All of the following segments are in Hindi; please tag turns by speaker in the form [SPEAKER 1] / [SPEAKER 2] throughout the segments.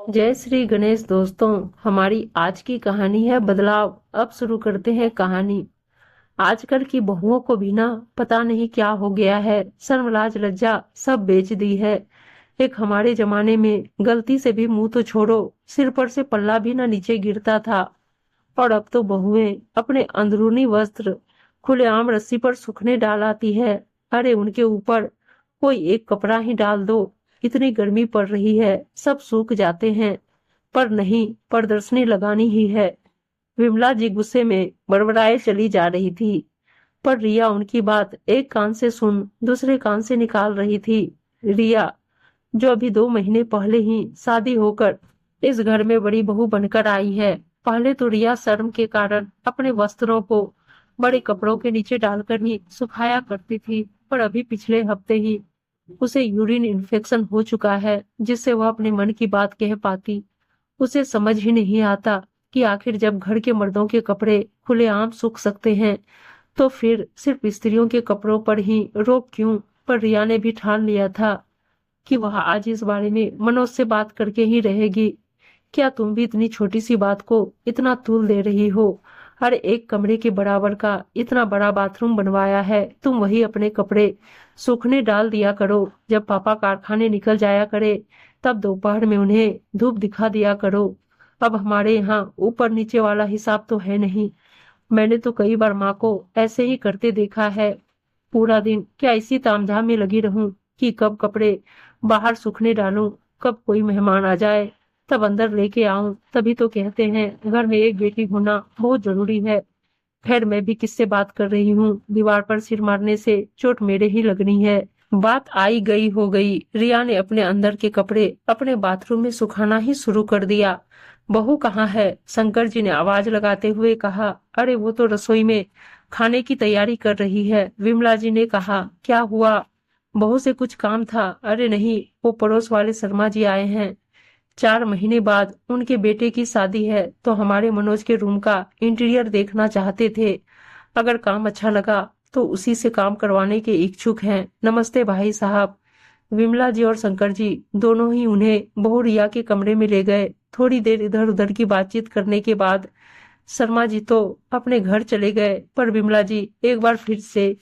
[SPEAKER 1] जय श्री गणेश दोस्तों। हमारी आज की कहानी है बदलाव। अब शुरू करते हैं कहानी। आजकल की बहुओं को भी ना पता नहीं क्या हो गया है, शर्म लाज लज्जा सब बेच दी है। एक हमारे जमाने में गलती से भी मुंह तो छोड़ो, सिर पर से पल्ला भी ना नीचे गिरता था। और अब तो बहुएं अपने अंदरूनी वस्त्र खुलेआम रस्सी पर सूखने डाल आती है। अरे उनके ऊपर कोई एक कपड़ा ही डाल दो, इतनी गर्मी पड़ रही है, सब सूख जाते हैं। पर नहीं, प्रदर्शनी लगानी ही है। विमला जी गुस्से में बड़बड़ाए चली जा रही थी, पर रिया उनकी बात एक कान से सुन दूसरे कान से निकाल रही थी। रिया, जो अभी 2 महीने पहले ही शादी होकर इस घर में बड़ी बहू बनकर आई है। पहले तो रिया शर्म के कारण अपने वस्त्रों को बड़े कपड़ों के नीचे डालकर ही सुखाया करती थी, पर अभी पिछले हफ्ते ही उसे यूरिन इन्फेक्शन हो चुका है, जिससे वह अपने मन की बात कह पाती। उसे समझ ही नहीं आता कि आखिर जब घर के मर्दों के कपड़े खुलेआम सूख सकते हैं, तो फिर सिर्फ स्त्रियों के कपड़ों पर ही रोक क्यों। पर रिया ने भी ठान लिया था कि वह आज इस बारे में मनोज से बात करके ही रहेगी। क्या तुम भी इतनी छोटी सी बात को इतना तूल दे रही हो? हर एक कमरे के बराबर का इतना बड़ा बाथरूम बनवाया है, तुम वही अपने कपड़े सूखने डाल दिया करो। जब पापा कारखाने निकल जाया करे, तब दोपहर में उन्हें धूप दिखा दिया करो। अब हमारे यहाँ ऊपर नीचे वाला हिसाब तो है नहीं। मैंने तो कई बार माँ को ऐसे ही करते देखा है। पूरा दिन क्या इसी तामझाम में लगी रहूं कि कब कपड़े बाहर सूखने डालूं, कब कोई मेहमान आ जाए तब अंदर लेके आऊं। तभी तो कहते हैं घर में एक बेटी होना बहुत जरूरी है। खैर, मैं भी किससे बात कर रही हूँ, दीवार पर सिर मारने से चोट मेरे ही लगनी है। बात आई गई हो गई। रिया ने अपने अंदर के कपड़े अपने बाथरूम में सुखाना ही शुरू कर दिया। बहू कहाँ है? शंकर जी ने आवाज लगाते हुए कहा। अरे वो तो रसोई में खाने की तैयारी कर रही है। विमला जी ने कहा। क्या हुआ? बहू से कुछ काम था? अरे नहीं, वो पड़ोस वाले शर्मा जी आए हैं। 4 महीने बाद उनके बेटे की शादी है, तो हमारे मनोज के रूम का इंटीरियर देखना चाहते थे। अगर काम अच्छा लगा तो उसी से काम करवाने के इच्छुक हैं। नमस्ते भाई साहब। विमला जी और शंकर जी दोनों ही उन्हें बहू रिया के कमरे में ले गए। थोड़ी देर इधर उधर की बातचीत करने के बाद शर्मा जी तो अपने घर चले गए, पर विमला जी एक बार फिर से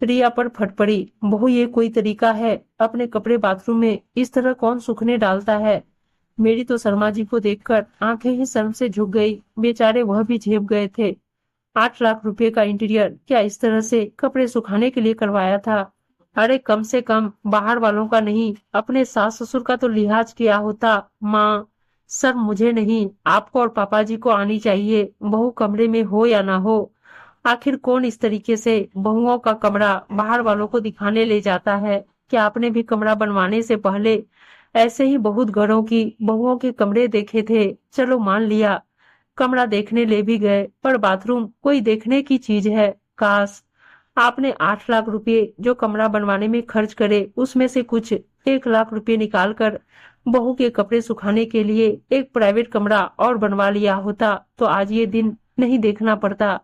[SPEAKER 1] रिया पर फट पड़ी। बहू, ये कोई तरीका है? अपने कपड़े बाथरूम में इस तरह कौन सूखने डालता है? मेरी तो शर्मा जी को देखकर आंखें ही शर्म से झुक गई। बेचारे वह भी झेप गए थे। 8 लाख रुपए का इंटीरियर क्या इस तरह से कपड़े सुखाने के लिए करवाया था? अरे कम से कम बाहर वालों का नहीं, अपने सास ससुर का तो लिहाज किया होता। माँ, सर मुझे नहीं, आपको और पापा जी को आनी चाहिए, बहू कमरे में हो या ना हो। आखिर कौन इस तरीके से बहुओं का कमरा बाहर वालों को दिखाने ले जाता है? क्या आपने भी कमरा बनवाने से पहले ऐसे ही बहुत घरों की बहुओं के कमरे देखे थे? चलो मान लिया, कमरा देखने ले भी गए, पर बाथरूम कोई देखने की चीज है? काश आपने 8 लाख रुपए जो कमरा बनवाने में खर्च करे, उसमें से कुछ 1 लाख रुपए निकाल कर बहू के कपड़े सुखाने के लिए एक प्राइवेट कमरा और बनवा लिया होता, तो आज ये दिन नहीं देखना पड़ता।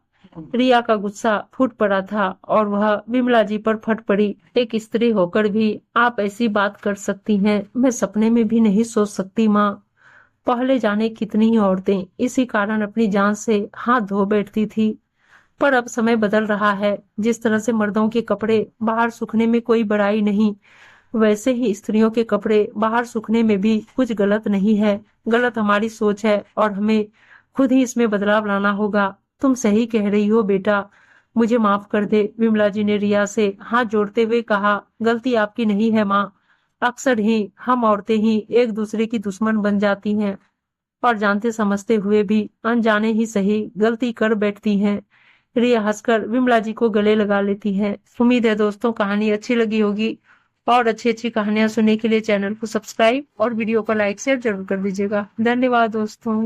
[SPEAKER 1] रिया का गुस्सा फूट पड़ा था और वह विमला जी पर फट पड़ी। एक स्त्री होकर भी आप ऐसी बात कर सकती हैं, मैं सपने में भी नहीं सोच सकती माँ। पहले जाने कितनी ही औरतें इसी कारण अपनी जान से हाथ धो बैठती थी, पर अब समय बदल रहा है। जिस तरह से मर्दों के कपड़े बाहर सूखने में कोई बड़ाई नहीं, वैसे ही स्त्रियों के कपड़े बाहर सूखने में भी कुछ गलत नहीं है। गलत हमारी सोच है और हमें खुद ही इसमें बदलाव लाना होगा। तुम सही कह रही हो बेटा, मुझे माफ कर दे। विमला जी ने रिया से हाथ जोड़ते हुए कहा। गलती आपकी नहीं है माँ, अक्सर ही हम औरतें ही एक दूसरे की दुश्मन बन जाती हैं और जानते समझते हुए भी अनजाने ही सही गलती कर बैठती हैं। रिया हंसकर विमला जी को गले लगा लेती है। उम्मीद है दोस्तों कहानी अच्छी लगी होगी, और अच्छी अच्छी कहानियां सुनने के लिए चैनल को सब्सक्राइब और वीडियो को लाइक शेयर जरूर कर दीजिएगा। धन्यवाद दोस्तों।